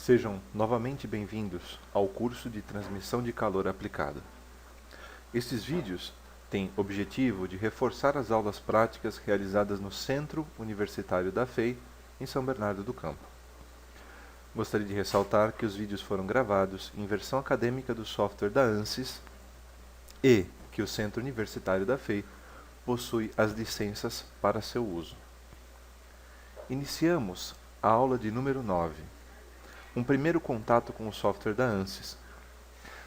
Sejam novamente bem-vindos ao curso de transmissão de calor aplicada. Estes vídeos têm objetivo de reforçar as aulas práticas realizadas no Centro Universitário da FEI, em São Bernardo do Campo. Gostaria de ressaltar que os vídeos foram gravados em versão acadêmica do software da ANSYS e que o Centro Universitário da FEI possui as licenças para seu uso. Iniciamos a aula de número 9. Um primeiro contato com o software da ANSYS.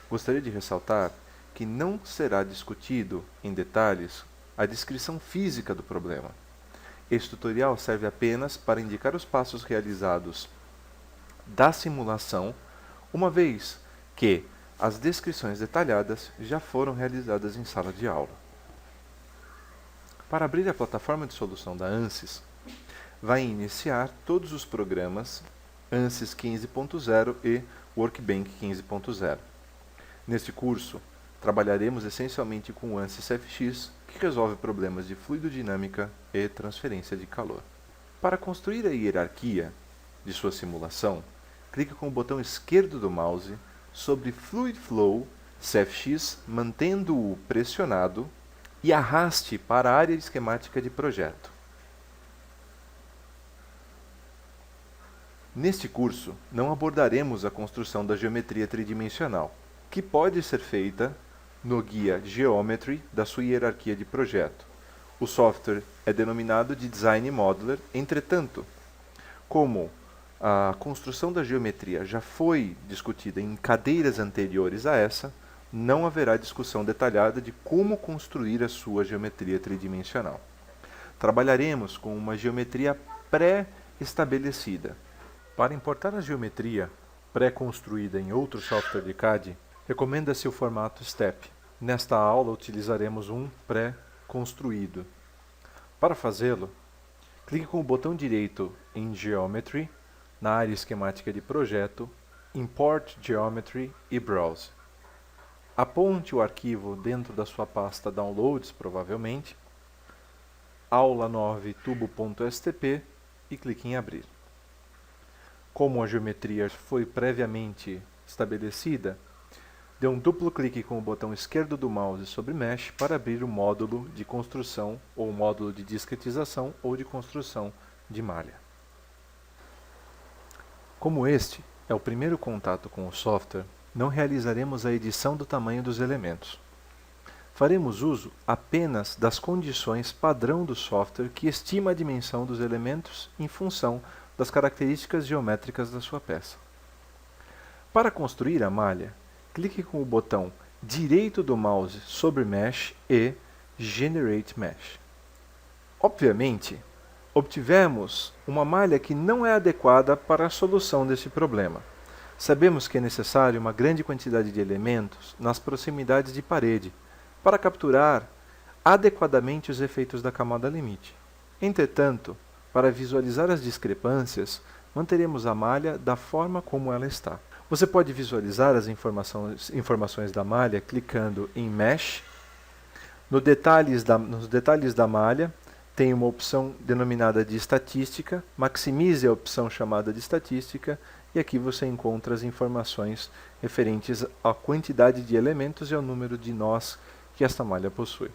Gostaria de ressaltar que não será discutido em detalhes a descrição física do problema. Este tutorial serve apenas para indicar os passos realizados da simulação, uma vez que as descrições detalhadas já foram realizadas em sala de aula. Para abrir a plataforma de solução da ANSYS, vai iniciar todos os programas ANSYS 15.0 e Workbench 15.0. Neste curso, trabalharemos essencialmente com o ANSYS FX, que resolve problemas de fluidodinâmica e transferência de calor. Para construir a hierarquia de sua simulação, clique com o botão esquerdo do mouse sobre Fluid Flow CFX, mantendo-o pressionado, e arraste para a área esquemática de projeto. Neste curso, não abordaremos a construção da geometria tridimensional, que pode ser feita no guia Geometry da sua hierarquia de projeto. O software é denominado de Design Modeler, entretanto, como a construção da geometria já foi discutida em cadeiras anteriores a essa, não haverá discussão detalhada de como construir a sua geometria tridimensional. Trabalharemos com uma geometria pré-estabelecida. Para importar a geometria pré-construída em outro software de CAD, recomenda-se o formato STEP. Nesta aula utilizaremos um pré-construído. Para fazê-lo, clique com o botão direito em Geometry, na área esquemática de projeto, Import Geometry e Browse. Aponte o arquivo dentro da sua pasta Downloads, provavelmente, aula 9 tubo.stp e clique em Abrir. Como a geometria foi previamente estabelecida, dê um duplo clique com o botão esquerdo do mouse sobre Mesh para abrir o módulo de construção ou módulo de discretização ou de construção de malha. Como este é o primeiro contato com o software, não realizaremos a edição do tamanho dos elementos. Faremos uso apenas das condições padrão do software que estima a dimensão dos elementos em função das características geométricas da sua peça. Para construir a malha, clique com o botão direito do mouse sobre Mesh e Generate Mesh. Obviamente, obtivemos uma malha que não é adequada para a solução desse problema. Sabemos que é necessário uma grande quantidade de elementos nas proximidades de parede para capturar adequadamente os efeitos da camada limite. Entretanto, para visualizar as discrepâncias, manteremos a malha da forma como ela está. Você pode visualizar as informações da malha clicando em Mesh. Nos detalhes da malha, tem uma opção denominada de estatística. Maximize a opção chamada de estatística e aqui você encontra as informações referentes à quantidade de elementos e ao número de nós que esta malha possui.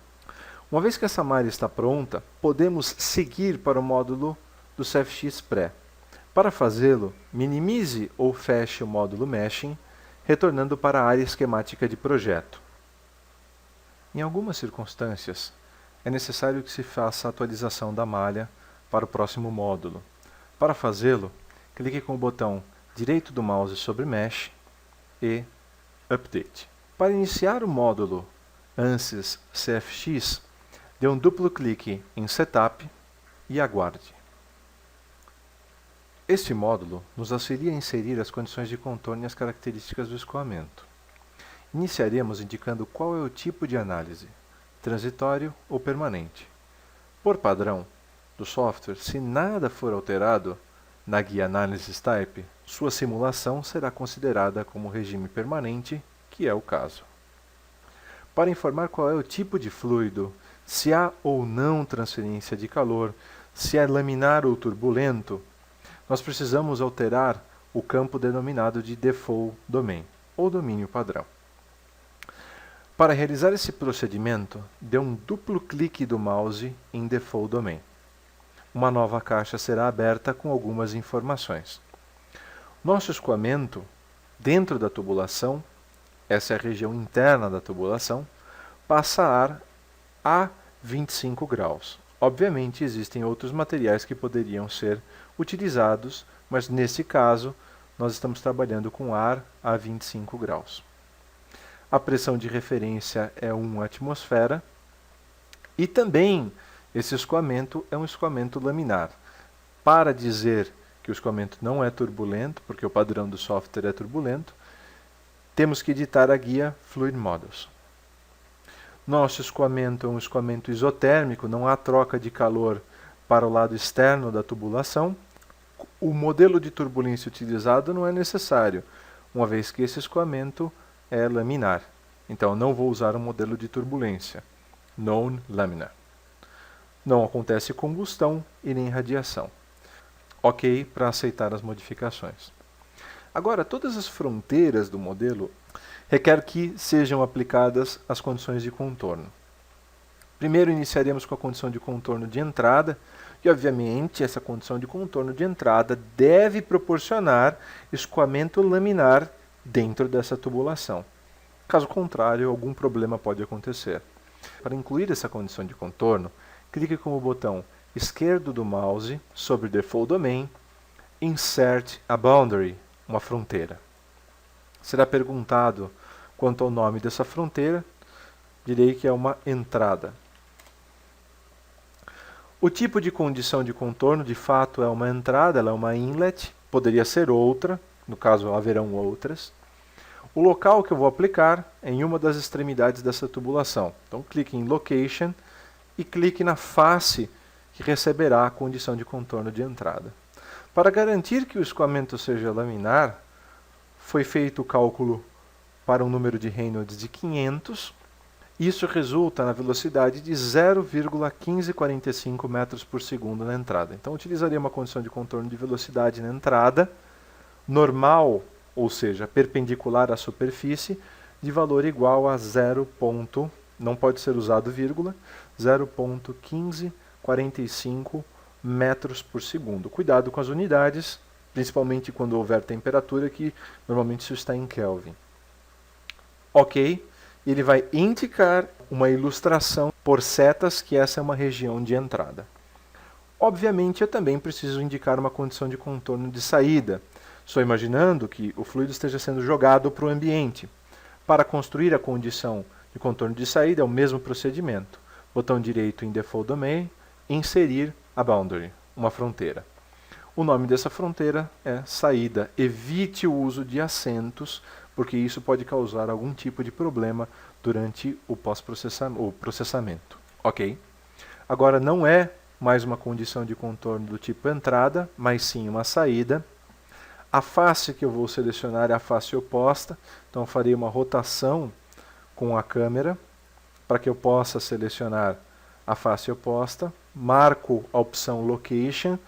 Uma vez que essa malha está pronta, podemos seguir para o módulo do CFX Pré. Para fazê-lo, minimize ou feche o módulo Meshing, retornando para a área esquemática de projeto. Em algumas circunstâncias, é necessário que se faça a atualização da malha para o próximo módulo. Para fazê-lo, clique com o botão direito do mouse sobre Mesh e Update. Para iniciar o módulo ANSYS CFX, dê um duplo clique em Setup e aguarde. Este módulo nos auxilia a inserir as condições de contorno e as características do escoamento. Iniciaremos indicando qual é o tipo de análise, transitório ou permanente. Por padrão do software, se nada for alterado na guia Analysis Type, sua simulação será considerada como regime permanente, que é o caso. Para informar qual é o tipo de fluido, se há ou não transferência de calor, se é laminar ou turbulento, nós precisamos alterar o campo denominado de Default Domain, ou domínio padrão. Para realizar esse procedimento, dê um duplo clique do mouse em Default Domain. Uma nova caixa será aberta com algumas informações. Nosso escoamento, dentro da tubulação, essa é a região interna da tubulação, passa a 25 graus. Obviamente, existem outros materiais que poderiam ser utilizados, mas nesse caso, nós estamos trabalhando com ar a 25 graus. A pressão de referência é 1 atmosfera e também esse escoamento é um escoamento laminar. Para dizer que o escoamento não é turbulento, porque o padrão do software é turbulento, temos que editar a guia Fluid Models. Nosso escoamento é um escoamento isotérmico, não há troca de calor para o lado externo da tubulação. O modelo de turbulência utilizado não é necessário, uma vez que esse escoamento é laminar. Então, não vou usar um modelo de turbulência, non-laminar. Não acontece combustão e nem radiação. Ok para aceitar as modificações. Agora, todas as fronteiras do modelo requer que sejam aplicadas as condições de contorno. Primeiro iniciaremos com a condição de contorno de entrada, e obviamente essa condição de contorno de entrada deve proporcionar escoamento laminar dentro dessa tubulação. Caso contrário, algum problema pode acontecer. Para incluir essa condição de contorno, clique com o botão esquerdo do mouse sobre Default Domain, Insert a Boundary, uma fronteira. Será perguntado quanto ao nome dessa fronteira, direi que é uma entrada. O tipo de condição de contorno, de fato, é uma entrada, ela é uma inlet, poderia ser outra, no caso haverão outras. O local que eu vou aplicar é em uma das extremidades dessa tubulação. Então clique em Location e clique na face que receberá a condição de contorno de entrada. Para garantir que o escoamento seja laminar, foi feito o cálculo para um número de Reynolds de 500. Isso resulta na velocidade de 0,1545 metros por segundo na entrada. Então, utilizaria uma condição de contorno de velocidade na entrada, normal, ou seja, perpendicular à superfície, de valor igual a 0. Não pode ser usado vírgula, 0,1545 metros por segundo. Cuidado com as unidades, principalmente quando houver temperatura, que normalmente isso está em Kelvin. Ok, ele vai indicar uma ilustração por setas que essa é uma região de entrada. Obviamente, eu também preciso indicar uma condição de contorno de saída. Estou imaginando que o fluido esteja sendo jogado para o ambiente. Para construir a condição de contorno de saída é o mesmo procedimento. Botão direito em Default Domain, inserir a boundary, uma fronteira. O nome dessa fronteira é saída. Evite o uso de acentos, porque isso pode causar algum tipo de problema durante o processamento. Ok? Agora não é mais uma condição de contorno do tipo entrada, mas sim uma saída. A face que eu vou selecionar é a face oposta, então farei uma rotação com a câmera para que eu possa selecionar a face oposta, marco a opção Location,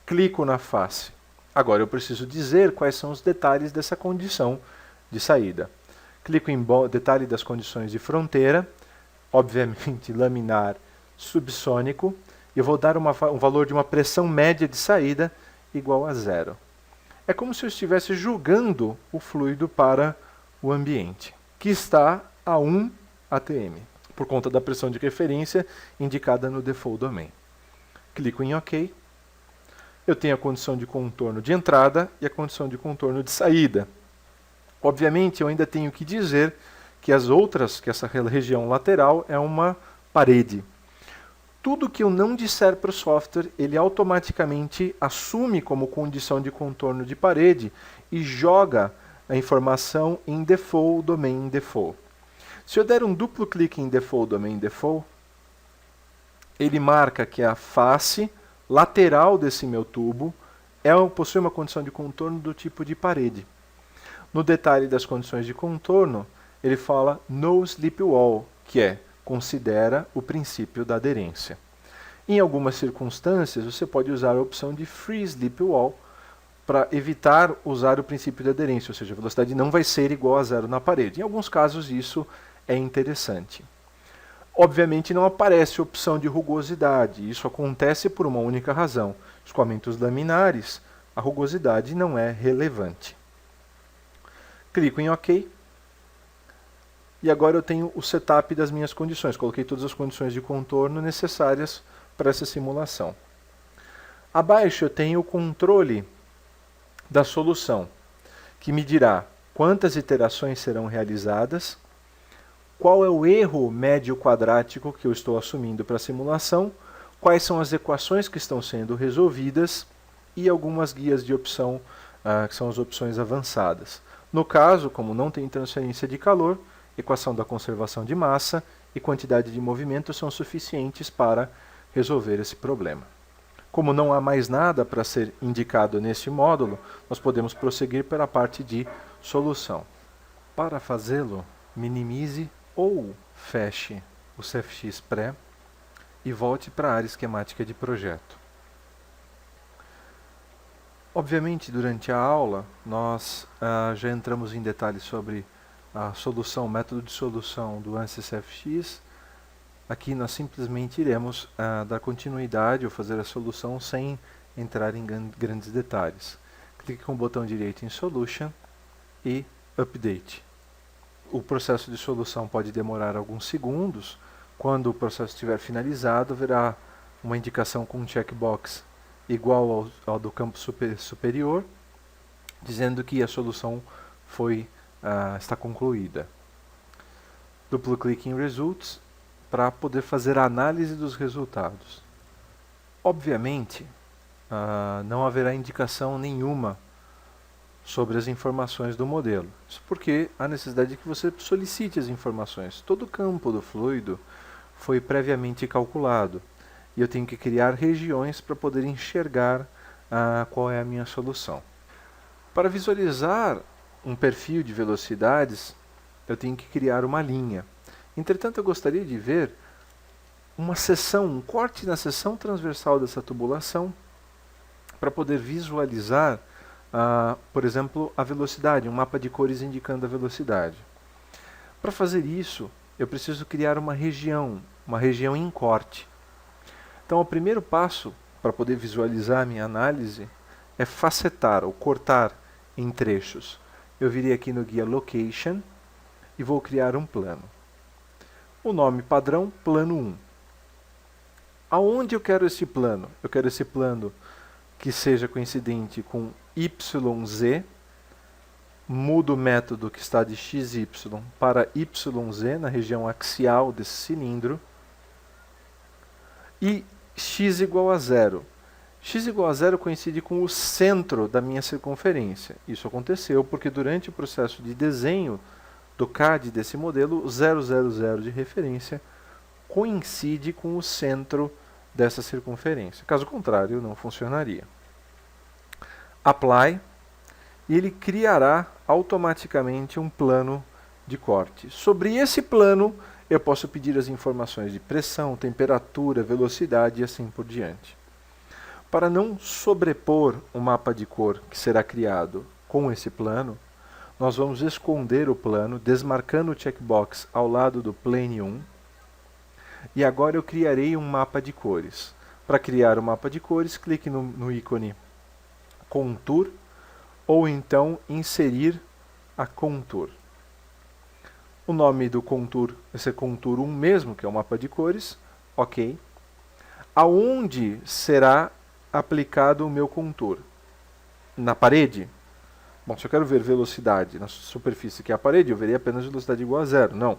clico na face. Agora eu preciso dizer quais são os detalhes dessa condição de saída. Clico em detalhe das condições de fronteira, obviamente laminar subsônico, e eu vou dar um valor de uma pressão média de saída igual a 0. É como se eu estivesse jogando o fluido para o ambiente, que está a 1 atm, por conta da pressão de referência indicada no Default Domain. Clico em OK. Eu tenho a condição de contorno de entrada e a condição de contorno de saída. Obviamente, eu ainda tenho que dizer que que essa região lateral é uma parede. Tudo que eu não disser para o software, ele automaticamente assume como condição de contorno de parede e joga a informação em Default Domain Default. Se eu der um duplo clique em Default Domain Default, ele marca que a face lateral desse meu tubo possui uma condição de contorno do tipo de parede. No detalhe das condições de contorno, ele fala No Slip Wall, que considera o princípio da aderência. Em algumas circunstâncias, você pode usar a opção de Free Slip Wall para evitar usar o princípio de aderência, ou seja, a velocidade não vai ser igual a zero na parede. Em alguns casos isso é interessante. Obviamente não aparece opção de rugosidade, isso acontece por uma única razão. Escoamentos laminares, a rugosidade não é relevante. Clico em OK. E agora eu tenho o setup das minhas condições. Coloquei todas as condições de contorno necessárias para essa simulação. Abaixo eu tenho o controle da solução, que me dirá quantas iterações serão realizadas, qual é o erro médio quadrático que eu estou assumindo para a simulação, quais são as equações que estão sendo resolvidas e algumas guias de opção, que são as opções avançadas. No caso, como não tem transferência de calor, equação da conservação de massa e quantidade de movimento são suficientes para resolver esse problema. Como não há mais nada para ser indicado neste módulo, nós podemos prosseguir para a parte de solução. Para fazê-lo, minimize ou feche o CFX Pré e volte para a área esquemática de projeto. Obviamente, durante a aula, nós já entramos em detalhes sobre a solução, o método de solução do ANSYS CFX. Aqui nós simplesmente iremos dar continuidade ou fazer a solução sem entrar em grandes detalhes. Clique com o botão direito em Solution e Update. O processo de solução pode demorar alguns segundos. Quando o processo estiver finalizado, haverá uma indicação com um checkbox igual ao do campo superior, dizendo que a solução está concluída. Duplo clique em Results para poder fazer a análise dos resultados. Obviamente, não haverá indicação nenhuma sobre as informações do modelo. Isso porque há necessidade de que você solicite as informações. Todo o campo do fluido foi previamente calculado e eu tenho que criar regiões para poder enxergar qual é a minha solução. Para visualizar um perfil de velocidades, eu tenho que criar uma linha. Entretanto, eu gostaria de ver uma seção, um corte na seção transversal dessa tubulação para poder visualizar, por exemplo, a velocidade, um mapa de cores indicando a velocidade. Para fazer isso, eu preciso criar uma região em corte. Então, o primeiro passo para poder visualizar a minha análise é facetar ou cortar em trechos. Eu virei aqui no guia Location e vou criar um plano. O nome padrão, plano 1. Aonde eu quero esse plano? Eu quero esse plano que seja coincidente com YZ, mudo o método que está de XY para YZ, na região axial desse cilindro, e x igual a 0. X igual a 0 coincide com o centro da minha circunferência. Isso aconteceu porque durante o processo de desenho do CAD desse modelo, o 000 de referência coincide com o centro dessa circunferência. Caso contrário, não funcionaria. Apply, e ele criará automaticamente um plano de corte. Sobre esse plano, eu posso pedir as informações de pressão, temperatura, velocidade e assim por diante. Para não sobrepor o mapa de cor que será criado com esse plano, nós vamos esconder o plano, desmarcando o checkbox ao lado do Plane 1. E agora eu criarei um mapa de cores. Para criar o mapa de cores, clique no ícone Contour, ou então inserir a Contour. O nome do Contour vai ser Contour 1 mesmo, que é o mapa de cores. Ok. Aonde será aplicado o meu Contour? Na parede? Bom, se eu quero ver velocidade na superfície que é a parede, eu veria apenas velocidade igual a 0. Não.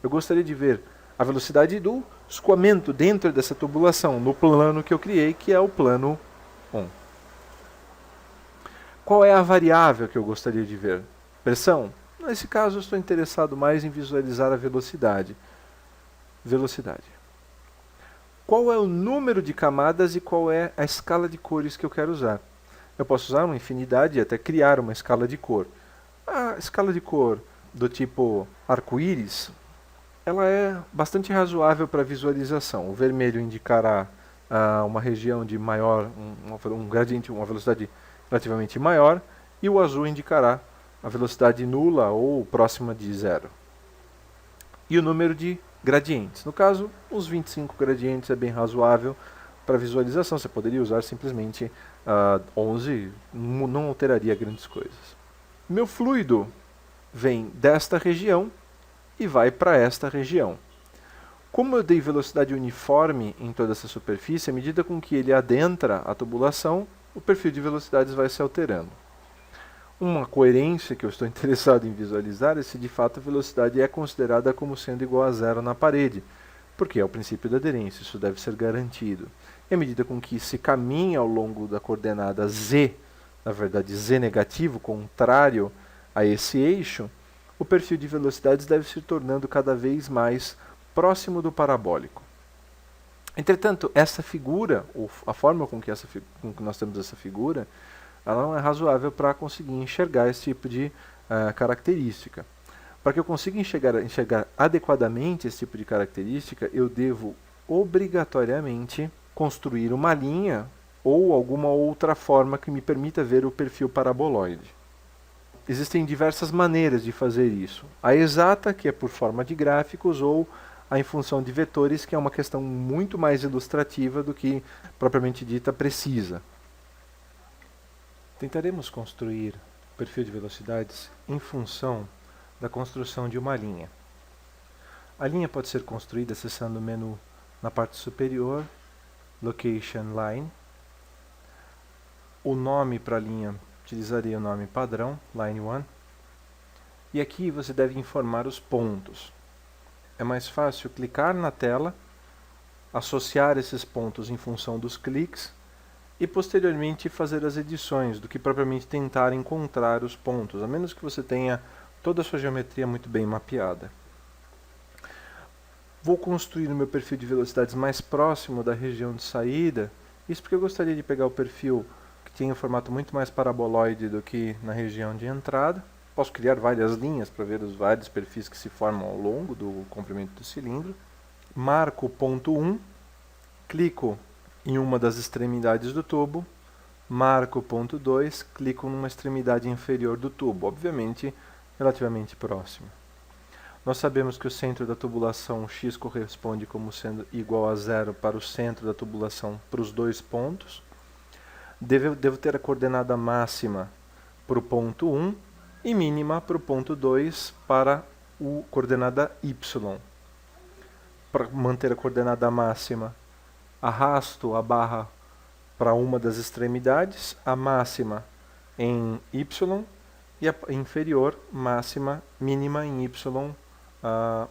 Eu gostaria de ver a velocidade do escoamento dentro dessa tubulação, no plano que eu criei, que é o plano 1. Qual é a variável que eu gostaria de ver? Pressão? Nesse caso, eu estou interessado mais em visualizar a velocidade. Velocidade. Qual é o número de camadas e qual é a escala de cores que eu quero usar? Eu posso usar uma infinidade e até criar uma escala de cor. A escala de cor do tipo arco-íris, ela é bastante razoável para visualização. O vermelho indicará uma região de maior, um gradiente, uma velocidade relativamente maior, e o azul indicará a velocidade nula ou próxima de zero. E o número de gradientes. No caso, os 25 gradientes é bem razoável para visualização. Você poderia usar simplesmente 11, não alteraria grandes coisas. Meu fluido vem desta região e vai para esta região. Como eu dei velocidade uniforme em toda essa superfície, à medida com que ele adentra a tubulação, o perfil de velocidades vai se alterando. Uma coerência que eu estou interessado em visualizar é se de fato a velocidade é considerada como sendo igual a zero na parede, porque é o princípio da aderência, isso deve ser garantido. E à medida com que se caminha ao longo da coordenada z, na verdade z negativo, contrário a esse eixo, o perfil de velocidades deve se tornando cada vez mais próximo do parabólico. Entretanto, essa figura, ou a forma com que nós temos essa figura, ela não é razoável para conseguir enxergar esse tipo de característica. Para que eu consiga enxergar adequadamente esse tipo de característica, eu devo obrigatoriamente construir uma linha ou alguma outra forma que me permita ver o perfil paraboloide. Existem diversas maneiras de fazer isso. A exata, que é por forma de gráficos, ou a em função de vetores, que é uma questão muito mais ilustrativa do que propriamente dita precisa. Tentaremos construir o perfil de velocidades em função da construção de uma linha. A linha pode ser construída acessando o menu na parte superior, Location Line. O nome para a linha, utilizaria o nome padrão, Line 1. E aqui você deve informar os pontos. É mais fácil clicar na tela, associar esses pontos em função dos cliques, e posteriormente fazer as edições, do que propriamente tentar encontrar os pontos, a menos que você tenha toda a sua geometria muito bem mapeada. Vou construir o meu perfil de velocidades mais próximo da região de saída, isso porque eu gostaria de pegar o perfil que tem um formato muito mais paraboloide do que na região de entrada. Posso criar várias linhas para ver os vários perfis que se formam ao longo do comprimento do cilindro. Marco o ponto 1, clico em uma das extremidades do tubo, marco o ponto 2, clico numa extremidade inferior do tubo, obviamente relativamente próximo. Nós sabemos que o centro da tubulação x corresponde como sendo igual a zero para o centro da tubulação para os dois pontos. Devo ter a coordenada máxima para o ponto 1 e mínima para o ponto 2 para a coordenada y. Para manter a coordenada máxima, arrasto a barra para uma das extremidades, a máxima em y e a inferior máxima mínima em y.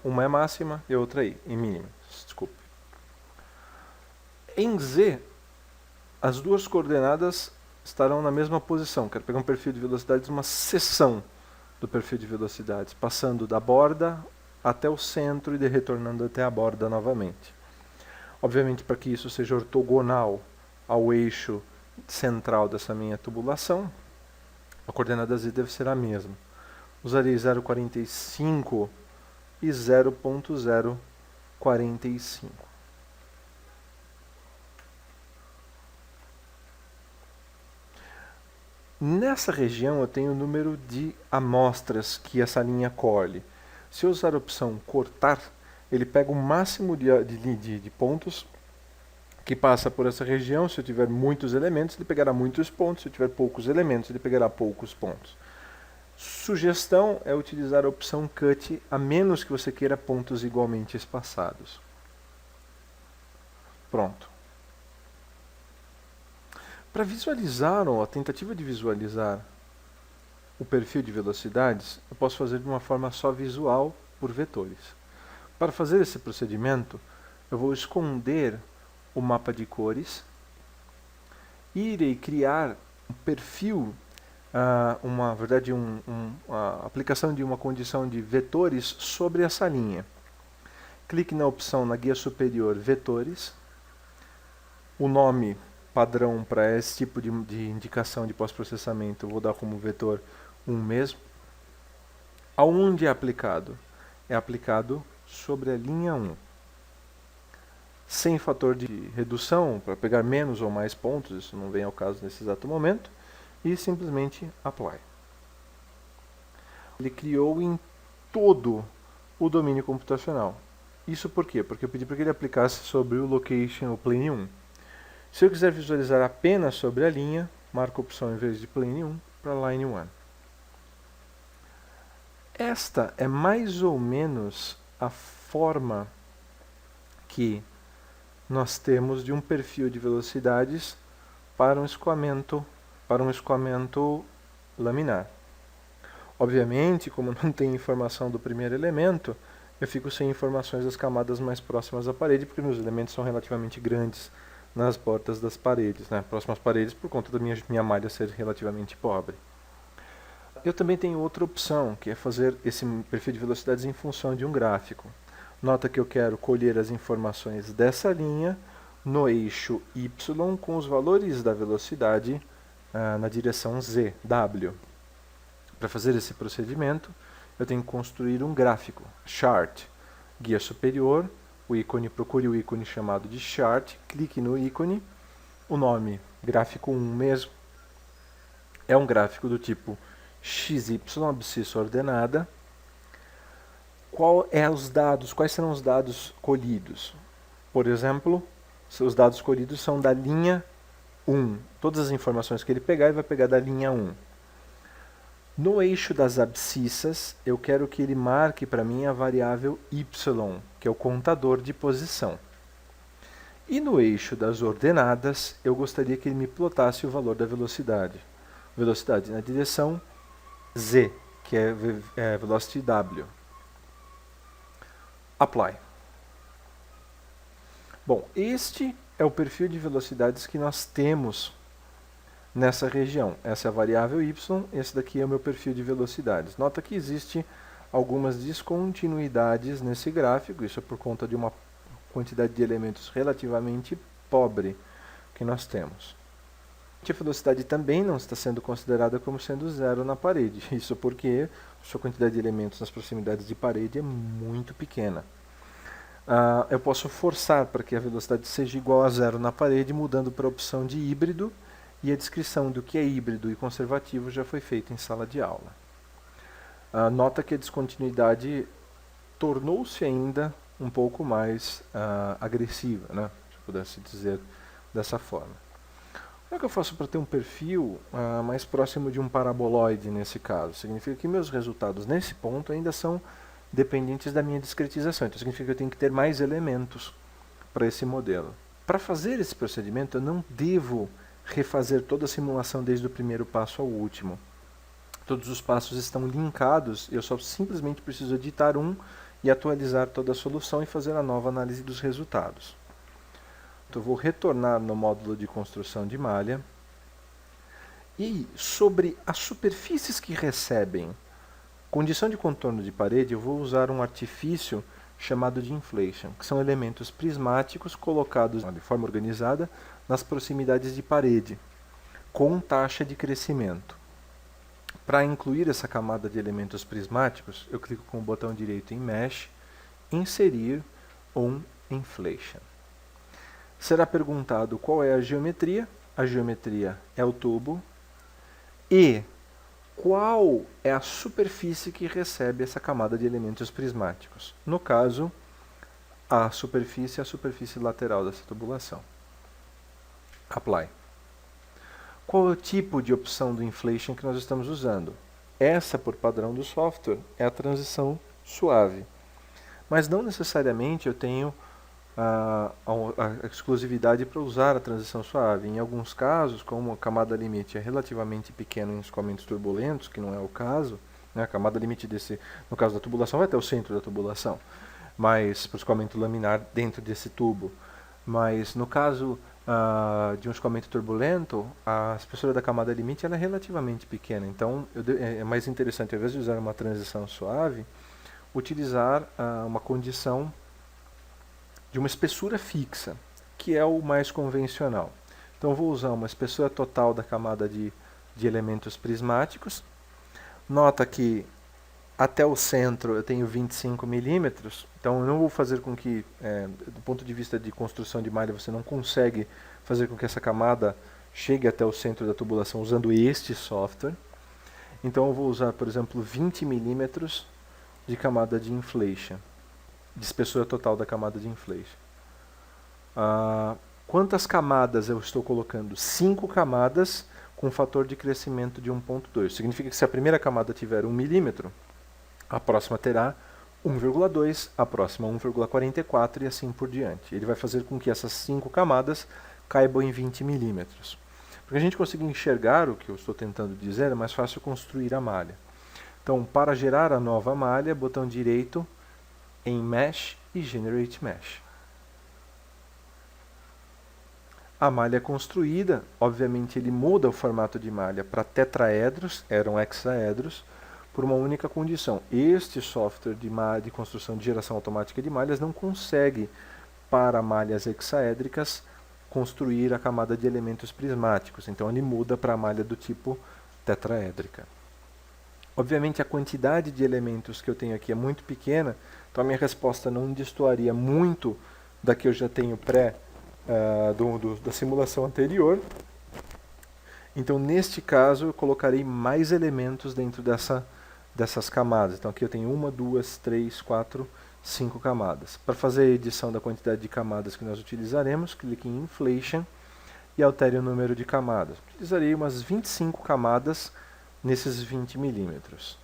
Uma é máxima e outra em mínima. Desculpe. Em z, as duas coordenadas estarão na mesma posição. Quero pegar um perfil de velocidades, uma seção do perfil de velocidades, passando da borda até o centro e retornando até a borda novamente. Obviamente, para que isso seja ortogonal ao eixo central dessa minha tubulação, a coordenada z deve ser a mesma. Usarei 0,45 e 0,045. Nessa região eu tenho o número de amostras que essa linha colhe. Se eu usar a opção cortar, ele pega o máximo de pontos que passa por essa região. Se eu tiver muitos elementos, ele pegará muitos pontos. Se eu tiver poucos elementos, ele pegará poucos pontos. Sugestão é utilizar a opção Cut, a menos que você queira pontos igualmente espaçados. Pronto. Para visualizar, ou a tentativa de visualizar o perfil de velocidades, eu posso fazer de uma forma só visual por vetores. Para fazer esse procedimento, eu vou esconder o mapa de cores e irei criar um perfil, a aplicação de uma condição de vetores sobre essa linha. Clique na opção na guia superior Vetores. O nome padrão para esse tipo de indicação de pós-processamento eu vou dar como vetor 1 mesmo. Aonde é aplicado? É aplicado sobre a linha 1. Sem fator de redução, para pegar menos ou mais pontos, isso não vem ao caso nesse exato momento. e simplesmente Apply. Ele criou em todo o domínio computacional. Isso por quê? Porque eu pedi para que ele aplicasse sobre o Location, o Plane 1. Se eu quiser visualizar apenas sobre a linha, marco a opção em vez de Plane 1 para Line 1. Esta é mais ou menos a forma que nós temos de um perfil de velocidades para um escoamento laminar. Obviamente, como não tem informação do primeiro elemento, eu fico sem informações das camadas mais próximas à parede, porque meus elementos são relativamente grandes nas bordas das paredes, próximas paredes, por conta da minha malha ser relativamente pobre. Eu também tenho outra opção, que é fazer esse perfil de velocidades em função de um gráfico. Nota que eu quero colher as informações dessa linha no eixo Y com os valores da velocidade na direção Z, W. Para fazer esse procedimento, eu tenho que construir um gráfico, chart, guia superior, procure o ícone chamado de chart, clique no ícone, o nome gráfico 1 mesmo, é um gráfico do tipo XY, abscissa ordenada. Quais serão os dados colhidos? Por exemplo, os dados colhidos são da linha 1. Todas as informações que ele pegar, ele vai pegar da linha 1. No eixo das abscissas, eu quero que ele marque para mim a variável y, que é o contador de posição. E no eixo das ordenadas, eu gostaria que ele me plotasse o valor da velocidade. Velocidade na direção z, que é velocity w. Apply. Bom, este é o perfil de velocidades que nós temos nessa região. Essa é a variável y, esse daqui é o meu perfil de velocidades. Nota que existe algumas descontinuidades nesse gráfico, isso é por conta de uma quantidade de elementos relativamente pobre que nós temos. A velocidade também não está sendo considerada como sendo zero na parede, isso porque a sua quantidade de elementos nas proximidades de parede é muito pequena. Eu posso forçar para que a velocidade seja igual a zero na parede, mudando para a opção de híbrido, e a descrição do que é híbrido e conservativo já foi feita em sala de aula. Nota que a descontinuidade tornou-se ainda um pouco mais agressiva, se eu pudesse dizer dessa forma. Como é que eu faço para ter um perfil mais próximo de um paraboloide nesse caso? Significa que meus resultados nesse ponto ainda são dependentes da minha discretização. Então significa que eu tenho que ter mais elementos para esse modelo. Para fazer esse procedimento, eu não devo refazer toda a simulação desde o primeiro passo ao último. Todos os passos estão linkados, eu só simplesmente preciso editar um e atualizar toda a solução e fazer a nova análise dos resultados. Então eu vou retornar no módulo de construção de malha. E sobre as superfícies que recebem condição de contorno de parede, eu vou usar um artifício chamado de inflation, que são elementos prismáticos colocados de forma organizada nas proximidades de parede, com taxa de crescimento. Para incluir essa camada de elementos prismáticos, eu clico com o botão direito em Mesh, inserir um inflation. Será perguntado qual é a geometria é o tubo, e qual é a superfície que recebe essa camada de elementos prismáticos. No caso, a superfície é a superfície lateral dessa tubulação. Apply. Qual é o tipo de opção do inflation que nós estamos usando? Essa, por padrão do software, é a transição suave. Mas não necessariamente eu tenho a exclusividade para usar a transição suave. Em alguns casos, como a camada limite é relativamente pequena em escoamentos turbulentos, que não é o caso, a camada limite no caso da tubulação vai até o centro da tubulação, mas para o escoamento laminar dentro desse tubo. Mas no caso de um escoamento turbulento, a espessura da camada limite ela é relativamente pequena. Então é mais interessante, ao invés de usar uma transição suave, utilizar uma condição de uma espessura fixa, que é o mais convencional. Então eu vou usar uma espessura total da camada de elementos prismáticos. Nota que até o centro eu tenho 25 milímetros, então eu não vou fazer com que, do ponto de vista de construção de malha, você não consegue fazer com que essa camada chegue até o centro da tubulação usando este software. Então eu vou usar, por exemplo, 20 milímetros de camada de inflation, de espessura total da camada de inflation. Quantas camadas eu estou colocando? 5 camadas com fator de crescimento de 1.2. Significa que se a primeira camada tiver 1 milímetro, a próxima terá 1,2, a próxima 1,44 e assim por diante. Ele vai fazer com que essas 5 camadas caibam em 20 milímetros. Para a gente conseguir enxergar o que eu estou tentando dizer, é mais fácil construir a malha. Então, para gerar a nova malha, botão direito em Mesh e Generate Mesh. A malha é construída, obviamente ele muda o formato de malha para tetraedros, eram hexaedros, por uma única condição. Este software de construção de geração automática de malhas não consegue, para malhas hexaédricas, construir a camada de elementos prismáticos. Então ele muda para a malha do tipo tetraédrica. Obviamente a quantidade de elementos que eu tenho aqui é muito pequena, então a minha resposta não destoaria muito da que eu já tenho da simulação anterior. Então neste caso eu colocarei mais elementos dentro dessas camadas. Então aqui eu tenho 1, 2, 3, 4, 5 camadas. Para fazer a edição da quantidade de camadas que nós utilizaremos, clique em Inflation e altere o número de camadas. Utilizarei umas 25 camadas nesses 20 milímetros.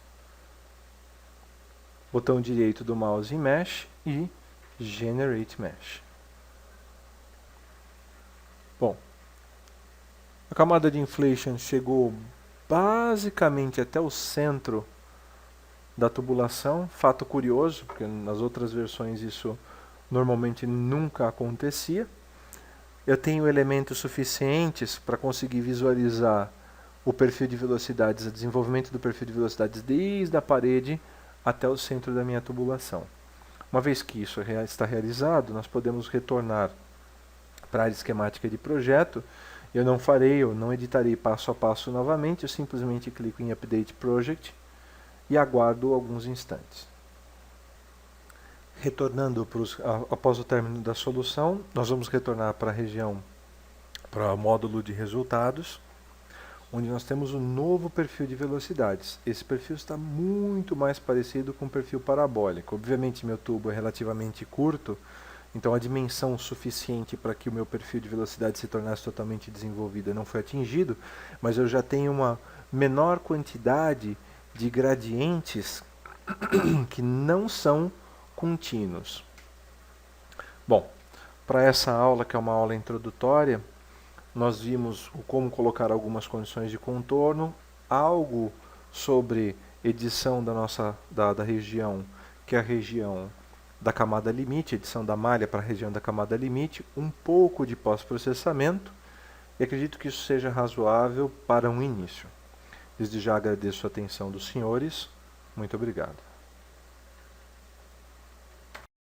Botão direito do mouse em Mesh e Generate Mesh. Bom, a camada de Inflation chegou basicamente até o centro da tubulação. Fato curioso, porque nas outras versões isso normalmente nunca acontecia. Eu tenho elementos suficientes para conseguir visualizar o perfil de velocidades, o desenvolvimento do perfil de velocidades desde a parede até o centro da minha tubulação. Uma vez que isso está realizado, nós podemos retornar para a área esquemática de projeto. Eu não editarei passo a passo novamente, eu simplesmente clico em Update Project e aguardo alguns instantes. Retornando após o término da solução, nós vamos retornar para a região, para o módulo de resultados, onde nós temos um novo perfil de velocidades. Esse perfil está muito mais parecido com o perfil parabólico. Obviamente meu tubo é relativamente curto, então a dimensão suficiente para que o meu perfil de velocidade se tornasse totalmente desenvolvido não foi atingido, mas eu já tenho uma menor quantidade de gradientes que não são contínuos. Bom, para essa aula, que é uma aula introdutória, nós vimos como colocar algumas condições de contorno, algo sobre edição da região, que é a região da camada limite, edição da malha para a região da camada limite, um pouco de pós-processamento, e acredito que isso seja razoável para um início. Desde já agradeço a atenção dos senhores. Muito obrigado.